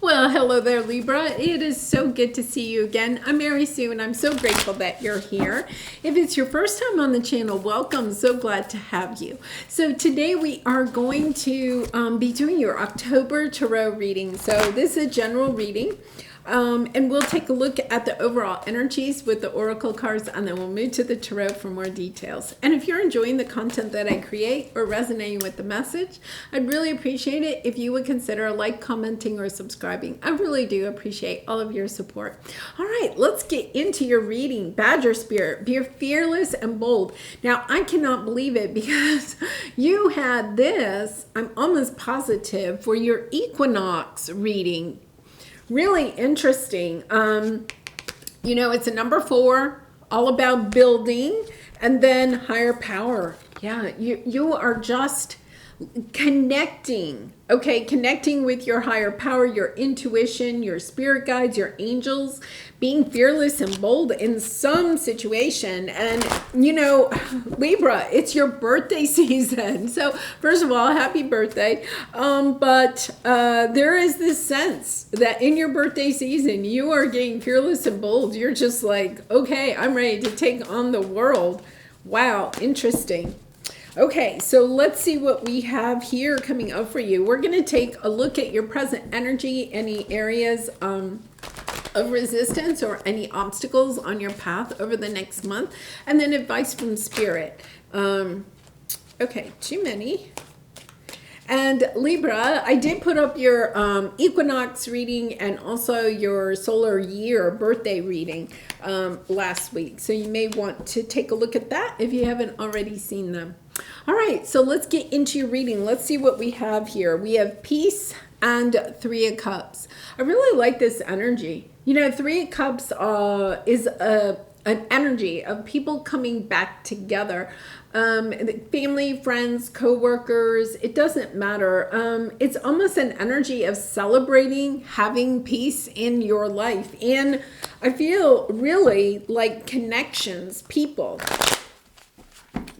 Well, hello there, Libra. It is so good to see you again. I'm Mary Sue, and I'm so grateful that you're here. If it's your first time on the channel, welcome. So glad to have you. So today we are going to be doing your October tarot reading. So this is a general reading. And we'll take a look at the overall energies with the oracle cards, and then we'll move to the tarot for more details. And if you're enjoying the content that I create or resonating with the message, I'd really appreciate it if you would consider like, commenting, or subscribing. I really do appreciate all of your support. All right, let's get into your reading. Badger Spirit, be fearless and bold. Now, I cannot believe it because you had this, I'm almost positive, for your equinox reading. Really interesting. You know, it's a number 4, all about building, and then higher power. Yeah, you are just connecting, okay? Connecting with your higher power, your intuition, your spirit guides, your angels, being fearless and bold in some situation. And, you know, Libra, it's your birthday season. So, first of all, happy birthday. But there is this sense that in your birthday season, you are getting fearless and bold. You're just like, okay, I'm ready to take on the world. Wow, interesting. Okay, so let's see what we have here coming up for you. We're going to take a look at your present energy, any areas of resistance or any obstacles on your path over the next month, and then advice from Spirit. Okay, too many. And Libra, I did put up your equinox reading and also your solar year birthday reading last week. So you may want to take a look at that if you haven't already seen them. All right, so let's get into your reading. Let's see what we have here. We have Peace and 3 of Cups. I really like this energy. You know, 3 of Cups is an energy of people coming back together. Family, friends, co-workers, it doesn't matter. It's almost an energy of celebrating having peace in your life. And I feel really like connections, people.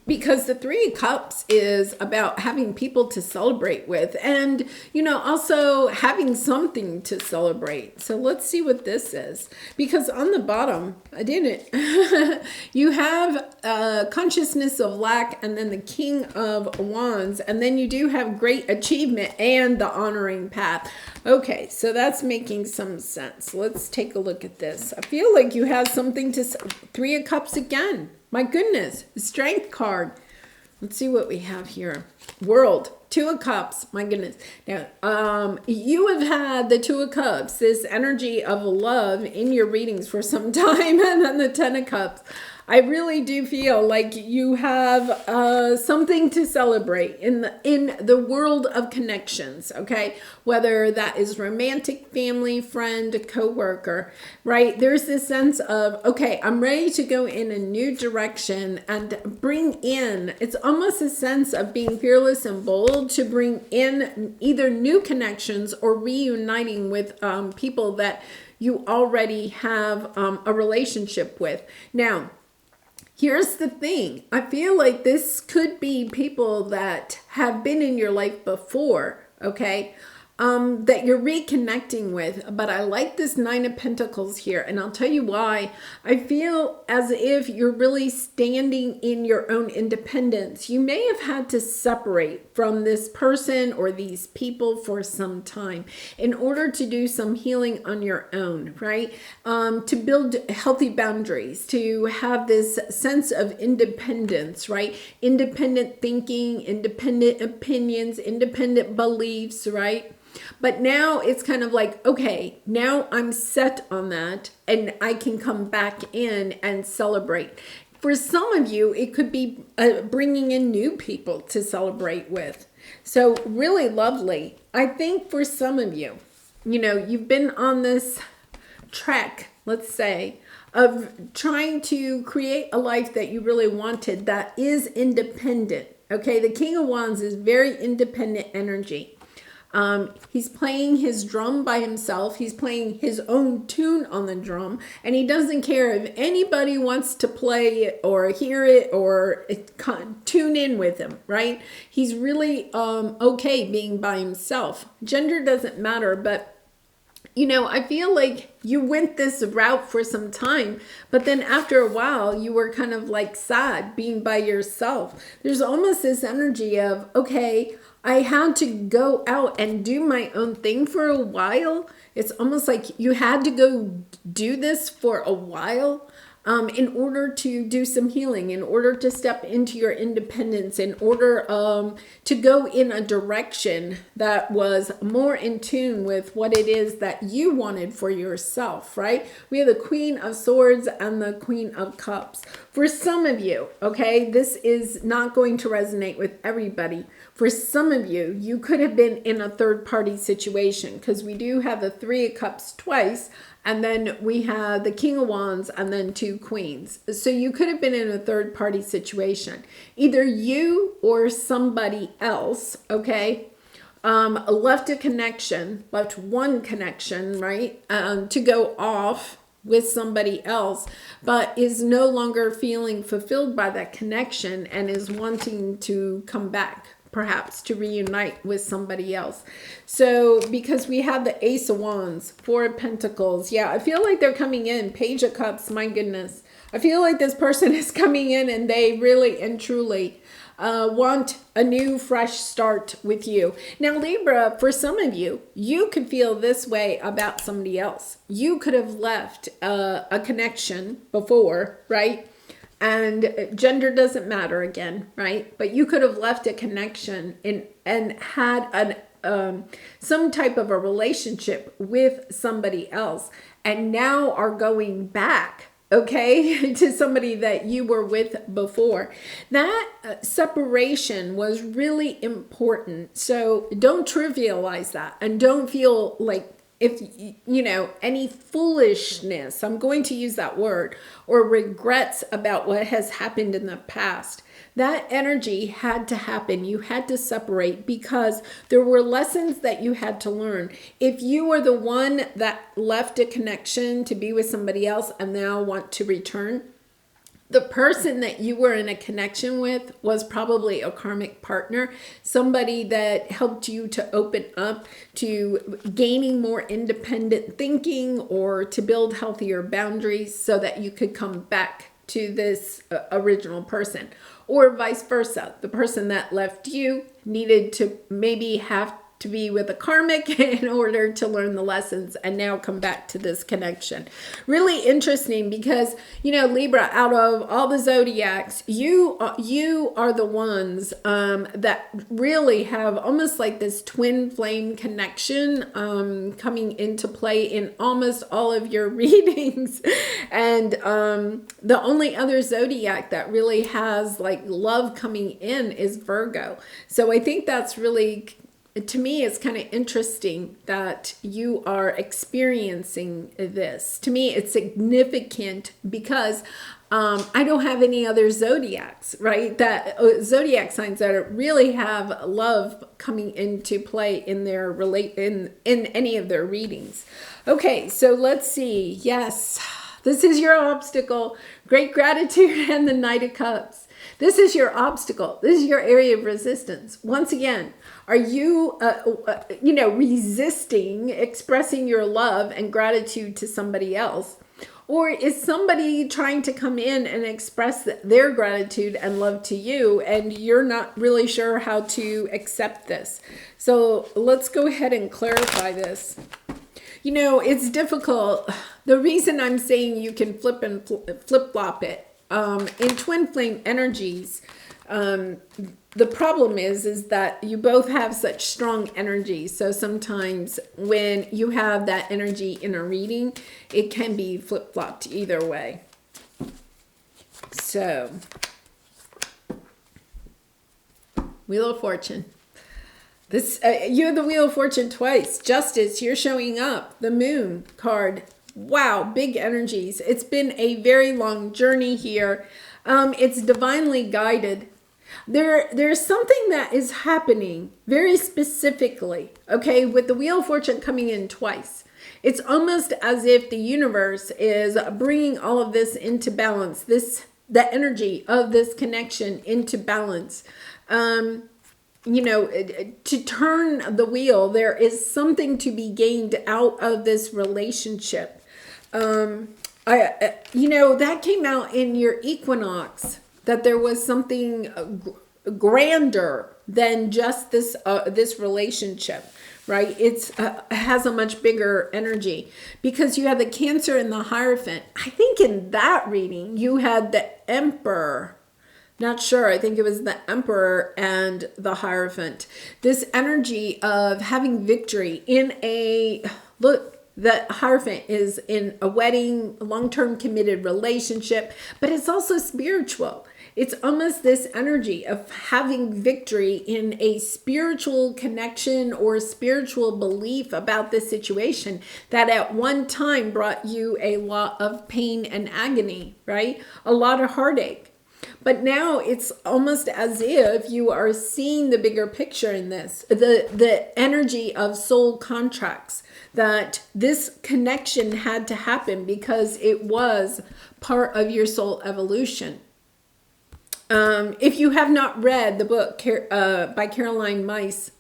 Because the 3 of Cups is about having people to celebrate with, and, you know, also having something to celebrate. So let's see what this is. Because on the bottom, I didn't. You have consciousness of lack, and then the King of Wands, and then you do have great achievement and the honoring path. Okay, so that's making some sense. Let's take a look at this. I feel like you have something to 3 of Cups again. My goodness, Strength card. Let's see what we have here. World, 2 of Cups. My goodness. Now, you have had the 2 of Cups, this energy of love in your readings for some time, and then the 10 of Cups. I really do feel like you have something to celebrate in the world of connections, okay? Whether that is romantic, family, friend, co-worker, right? There's this sense of, okay, I'm ready to go in a new direction and bring in, it's almost a sense of being fearless and bold to bring in either new connections or reuniting with people that you already have a relationship with. Now, here's the thing. I feel like this could be people that have been in your life before, okay? That you're reconnecting with. But I like this 9 of Pentacles here, and I'll tell you why. I feel as if you're really standing in your own independence. You may have had to separate from this person or these people for some time in order to do some healing on your own, right? To build healthy boundaries, to have this sense of independence, right? Independent thinking, independent opinions, independent beliefs, right? But now it's kind of like, okay, now I'm set on that and I can come back in and celebrate. For some of you, it could be bringing in new people to celebrate with. So really lovely. I think for some of you, you know, you've been on this trek, let's say, of trying to create a life that you really wanted that is independent. Okay, the King of Wands is very independent energy. He's playing his drum by himself. He's playing his own tune on the drum, and he doesn't care if anybody wants to play it or hear it or tune in with him, right? He's really okay being by himself. Gender doesn't matter, but You know, I feel like you went this route for some time, but then after a while, you were kind of like sad being by yourself. There's almost this energy of, okay, I had to go out and do my own thing for a while. It's almost like you had to go do this for a while. In order to do some healing, in order to step into your independence, in order to go in a direction that was more in tune with what it is that you wanted for yourself, right? We have the Queen of Swords and the Queen of Cups. For some of you, okay, this is not going to resonate with everybody. For some of you, you could have been in a third-party situation, because we do have the Three of Cups twice, and then we have the King of Wands and then two Queens. So you could have been in a third party situation. Either you or somebody else, okay, left a connection, left one connection, right, to go off with somebody else, but is no longer feeling fulfilled by that connection and is wanting to come back, perhaps to reunite with somebody else. So because we have the Ace of Wands, Four of Pentacles, yeah, I feel like they're coming in. Page of Cups, my goodness. I feel like this person is coming in and they really and truly want a new fresh start with you. Now, Libra, for some of you, you could feel this way about somebody else. You could have left a connection before, right? And gender doesn't matter again, right? But you could have left a connection and had some type of a relationship with somebody else, and now are going back, okay, to somebody that you were with before. That separation was really important. So don't trivialize that, and don't feel like, if you know, any foolishness, I'm going to use that word, or regrets about what has happened in the past. That energy had to happen. You had to separate because there were lessons that you had to learn. If you were the one that left a connection to be with somebody else and now want to return, the person that you were in a connection with was probably a karmic partner, somebody that helped you to open up to gaining more independent thinking or to build healthier boundaries so that you could come back to this original person. Or vice versa. The person that left you needed to maybe have to be with a karmic in order to learn the lessons and now come back to this connection. Really interesting because, you know, Libra, out of all the zodiacs, you are the ones that really have almost like this twin flame connection coming into play in almost all of your readings. And the only other zodiac that really has like love coming in is Virgo. So I think that's really, to me, it's kind of interesting that you are experiencing this. To me, it's significant because I don't have any other zodiacs, right? That zodiac signs that really have love coming into play in their in any of their readings. Okay, so let's see. Yes, this is your obstacle. Great gratitude and the Knight of Cups. This is your obstacle. This is your area of resistance. Once again, are you, resisting expressing your love and gratitude to somebody else? Or is somebody trying to come in and express their gratitude and love to you, and you're not really sure how to accept this? So let's go ahead and clarify this. You know, it's difficult. The reason I'm saying you can flip-flop it, in twin flame energies, the problem is that you both have such strong energy. So sometimes when you have that energy in a reading, it can be flip-flopped either way. So, Wheel of Fortune. This you have the Wheel of Fortune twice. Justice, you're showing up. The Moon card. Wow, big energies. It's been a very long journey here. It's divinely guided. There's something that is happening very specifically, okay, with the Wheel of Fortune coming in twice. It's almost as if the universe is bringing all of this into balance, the energy of this connection into balance. to turn the wheel. There is something to be gained out of this relationship. That came out in your equinox, that there was something grander than just this relationship, right? It has a much bigger energy because you had the Cancer and the Hierophant. I think in that reading you had the Emperor. Not sure. I think it was the Emperor and the Hierophant. This energy of having victory in the Hierophant is in a wedding, long-term committed relationship, but it's also spiritual. It's almost this energy of having victory in a spiritual connection or spiritual belief about this situation that at one time brought you a lot of pain and agony, right? A lot of heartache. But now it's almost as if you are seeing the bigger picture in this, the energy of soul contracts, that this connection had to happen because it was part of your soul evolution. If you have not read the book by Caroline Myss,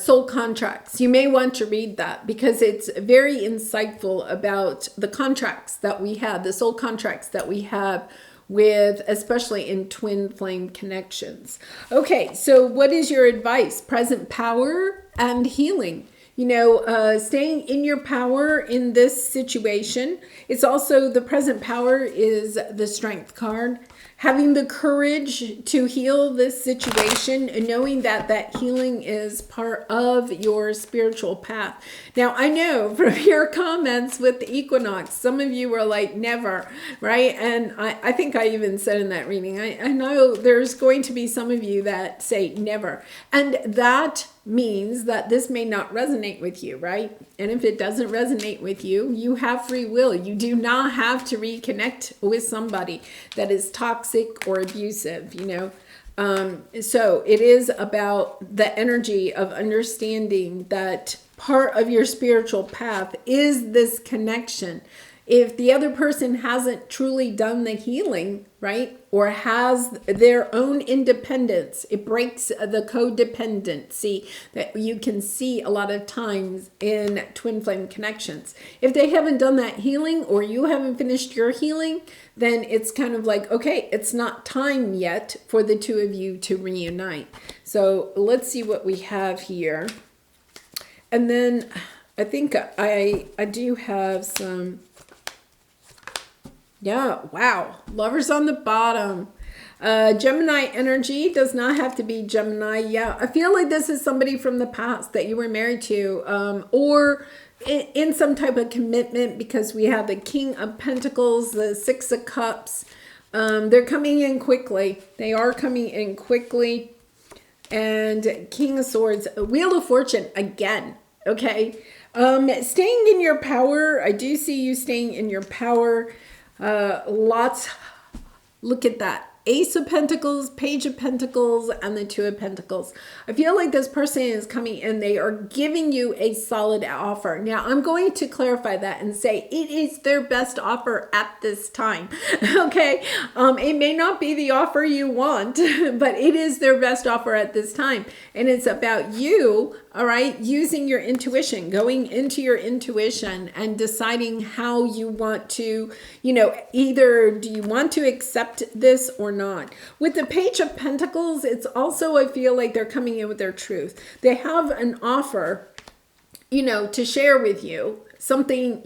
Soul Contracts, you may want to read that because it's very insightful about the contracts that we have, the soul contracts that we have with, especially in twin flame connections. Okay, so what is your advice? Present power and healing. Staying in your power in this situation. It's also the present power is the Strength card. Having the courage to heal this situation and knowing that that healing is part of your spiritual path. Now, I know from your comments with the equinox, some of you were like, never, right? And I think I even said in that reading, I know there's going to be some of you that say never. And that means that this may not resonate with you, right? And if it doesn't resonate with you, you have free will. You do not have to reconnect with somebody that is toxic or abusive, So it is about the energy of understanding that part of your spiritual path is this connection. If the other person hasn't truly done the healing, right, or has their own independence, it breaks the codependency that you can see a lot of times in twin flame connections. If they haven't done that healing or you haven't finished your healing, then it's kind of like, okay, it's not time yet for the two of you to reunite. So let's see what we have here. And then I think I do have some... Yeah, wow. Lovers on the bottom. Gemini energy does not have to be Gemini. Yeah, I feel like this is somebody from the past that you were married to, or in some type of commitment, because we have the King of Pentacles, the Six of Cups. They're coming in quickly. They are coming in quickly. And King of Swords, Wheel of Fortune again. Okay. Staying in your power. I do see you staying in your power. Look at that. Ace of Pentacles, Page of Pentacles, and the Two of Pentacles. I feel like this person is coming in. They are giving you a solid offer. Now, I'm going to clarify that and say it is their best offer at this time. Okay? It may not be the offer you want, but it is their best offer at this time. And it's about you, all right, using your intuition, going into your intuition and deciding how you want to, either do you want to accept this or not. With the Page of Pentacles, it's also, I feel like they're coming in with their truth. They have an offer, to share with you something,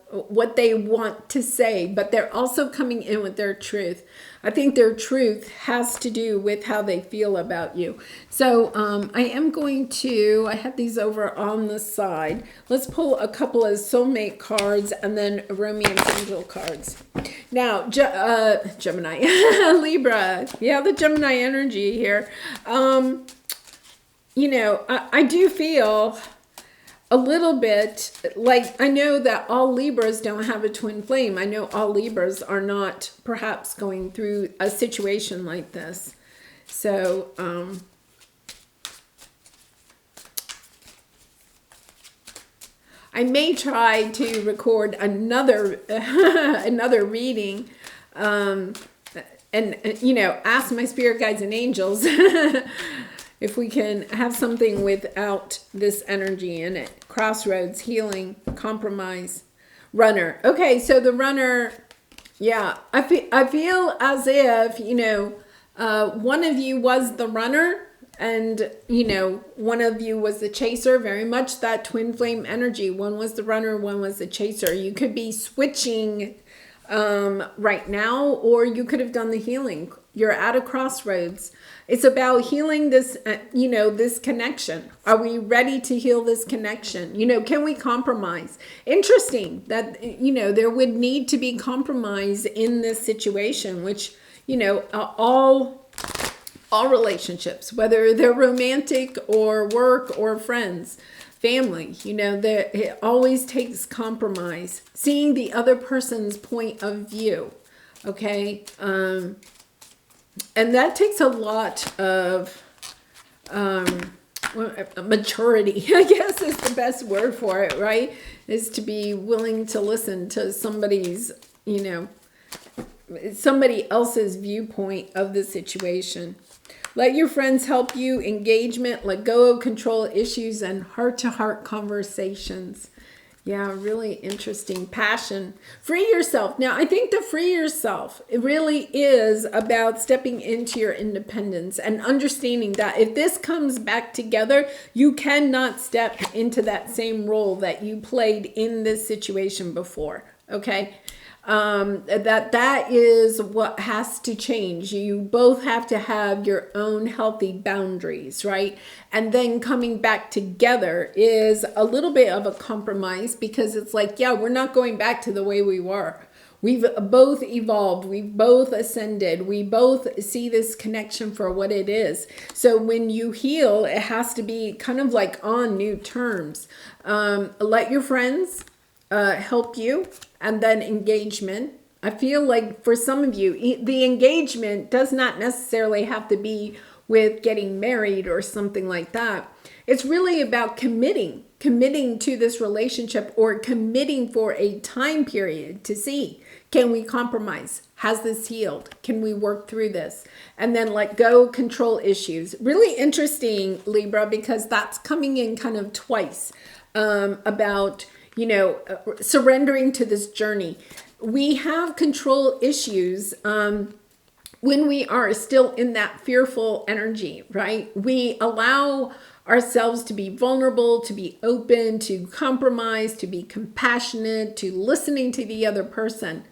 what they want to say, but they're also coming in with their truth. I think their truth has to do with how they feel about you. So I am going to, I have these over on the side. Let's pull a couple of soulmate cards and then romance angel cards. Now, Gemini, Libra. Yeah, the Gemini energy here. I do feel a little bit like, I know that all Libras don't have a twin flame. I know all Libras are not perhaps going through a situation like this. So, I may try to record another reading and ask my spirit guides and angels if we can have something without this energy in it. Crossroads, healing, compromise, runner. Okay, so the runner, yeah, I feel as if, one of you was the runner and, one of you was the chaser, very much that twin flame energy. One was the runner, one was the chaser. You could be switching right now, or you could have done the healing. You're at a crossroads. It's about healing this, this connection. Are we ready to heal this connection? Can we compromise? Interesting that, there would need to be compromise in this situation, which, all relationships, whether they're romantic or work or friends, family, it always takes compromise. Seeing the other person's point of view, okay? And that takes a lot of maturity, I guess is the best word for it, right? Is to be willing to listen to somebody's, somebody else's viewpoint of the situation. Let your friends help you. Engagement, let go of control issues, and heart-to-heart conversations. Yeah, really interesting. Passion. Free yourself. Now, I think to free yourself, it really is about stepping into your independence and understanding that if this comes back together, you cannot step into that same role that you played in this situation before. Okay? That is what has to change. You both have to have your own healthy boundaries, right? And then coming back together is a little bit of a compromise, because it's like, yeah, we're not going back to the way we were. We've both evolved. We've both ascended. We both see this connection for what it is. So when you heal, it has to be kind of like on new terms. Let your friends help you. And then engagement. I feel like for some of you, the engagement does not necessarily have to be with getting married or something like that. It's really about committing to this relationship, or committing for a time period to see, can we compromise? Has this healed? Can we work through this? And then let go control issues. Really interesting, Libra, because that's coming in kind of twice about surrendering to this journey. We have control issues when we are still in that fearful energy, right? We allow ourselves to be vulnerable, to be open, to compromise, to be compassionate, to listening to the other person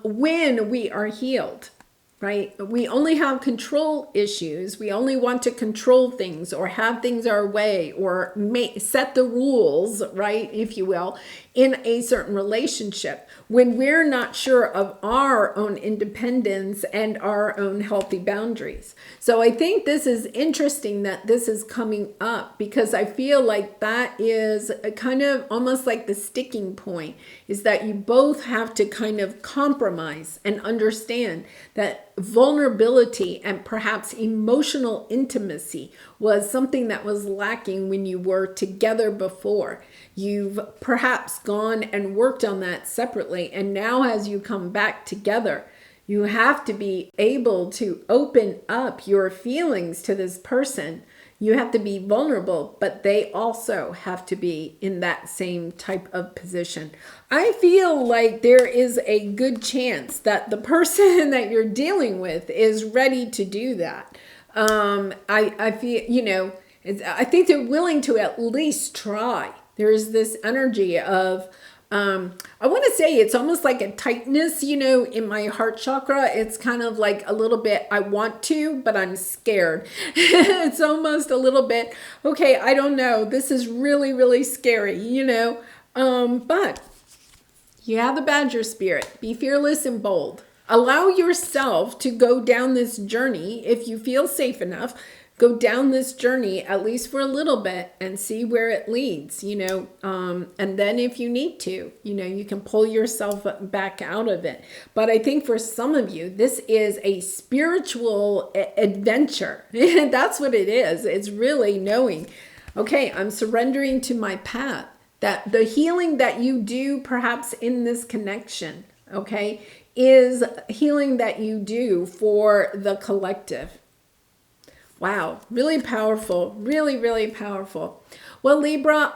when we are healed. Right? We only have control issues. We only want to control things or have things our way, or set the rules, right, if you will, in a certain relationship, when we're not sure of our own independence and our own healthy boundaries. So I think this is interesting that this is coming up, because I feel like that is a kind of almost like the sticking point, is that you both have to kind of compromise and understand that vulnerability and perhaps emotional intimacy was something that was lacking when you were together before. You've perhaps gone and worked on that separately, and now as you come back together, you have to be able to open up your feelings to this person. You have to be vulnerable, but they also have to be in that same type of position. I feel like there is a good chance that the person that you're dealing with is ready to do that. I feel, I think they're willing to at least try. There's this energy of, I want to say it's almost like a tightness, in my heart chakra. It's kind of like a little bit, I want to, but I'm scared. It's almost a little bit, okay, I don't know. This is really, really scary, but you have the Badger spirit. Be fearless and bold. Allow yourself to go down this journey if you feel safe enough. Go down this journey at least for a little bit and see where it leads, and then if you need to, you can pull yourself back out of it. But I think for some of you, this is a spiritual adventure. That's what it is. It's really knowing, okay, I'm surrendering to my path. That the healing that you do perhaps in this connection, okay, is healing that you do for the collective. Wow, really powerful, really, really powerful. Well, Libra,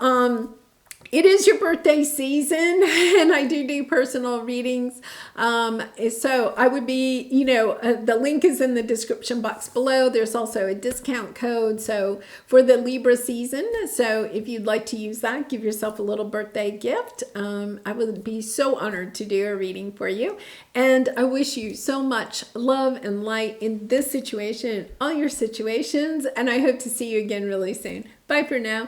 it is your birthday season, and I do personal readings. So I would be, the link is in the description box below. There's also a discount code so for the Libra season. So if you'd like to use that, give yourself a little birthday gift. I would be so honored to do a reading for you. And I wish you so much love and light in this situation, all your situations. And I hope to see you again really soon. Bye for now.